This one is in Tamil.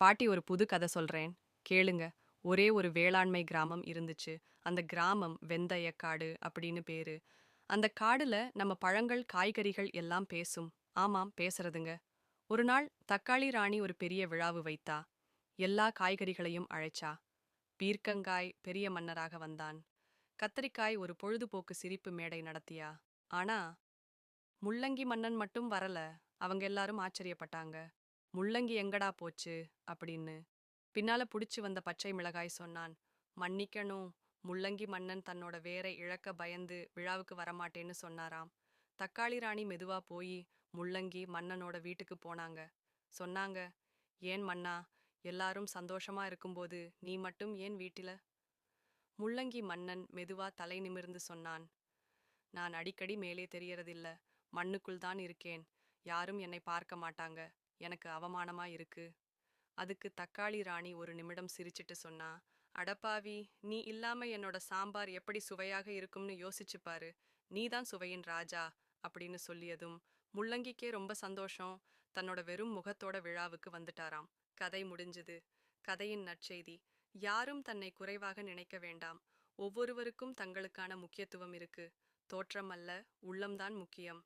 பாட்டி ஒரு புது கதை சொல்றேன். கேளுங்க. ஒரே ஒரு வேளாண்மை கிராமம் இருந்துச்சு. அந்த கிராமம் வெந்தயக்காடு அப்படின்னு பேரு. அந்த காடுல நம்ம பழங்கள், காய்கறிகள் எல்லாம் பேசும். ஆமாம், பேசுறதுங்க. ஒரு நாள் தக்காளி ராணி ஒரு பெரிய விழாவு வைத்தா. எல்லா காய்கறிகளையும் அழைச்சா. பீர்க்கங்காய் பெரிய மன்னராக வந்தான். கத்தரிக்காய் ஒரு பொழுதுபோக்கு சிரிப்பு மேடை நடத்தியா. ஆனா முள்ளங்கி மன்னன் மட்டும் வரல. அவங்க எல்லாரும் ஆச்சரியப்பட்டாங்க. முள்ளங்கி எங்கடா போச்சு அப்படின்னு. பின்னால புடிச்சு வந்த பச்சை மிளகாய் சொன்னான். மன்னிக்கணும், முள்ளங்கி மன்னன் தன்னோட வேரை இழக்க பயந்து விழாவுக்கு வரமாட்டேன்னு சொன்னாராம். தக்காளி ராணி மெதுவா போய் முள்ளங்கி மன்னனோட வீட்டுக்கு போனாங்க. சொன்னாங்க, ஏன் மன்னா, எல்லாரும் சந்தோஷமா இருக்கும்போது நீ மட்டும் ஏன் வீட்டில? முள்ளங்கி மன்னன் மெதுவா தலை நிமிர்ந்து சொன்னான், நான் அடிக்கடி மேலே தெரியறதில்ல. மண்ணுக்குள் தான் இருக்கேன். யாரும் என்னை பார்க்க மாட்டாங்க. எனக்கு அவமானமா இருக்கு. அதுக்கு தக்காளி ராணி ஒரு நிமிடம் சிரிச்சிட்டு சொன்னா, அடப்பாவி, நீ இல்லாம என்னோட சாம்பார் எப்படி சுவையாக இருக்கும்னு யோசிச்சு பாரு. நீதான் சுவையின் ராஜா அப்படின்னு சொல்லியதும் முள்ளங்கிக்கே ரொம்ப சந்தோஷம். தன்னோட வெறும் முகத்தோட விழாவுக்கு வந்துட்டாராம். கதை முடிஞ்சுது. கதையின் நற்செய்தி: யாரும் தன்னை குறைவாக நினைக்க வேண்டாம். ஒவ்வொருவருக்கும் தங்களுக்கான முக்கியத்துவம் இருக்கு. தோற்றம் அல்ல, உள்ளம்தான் முக்கியம்.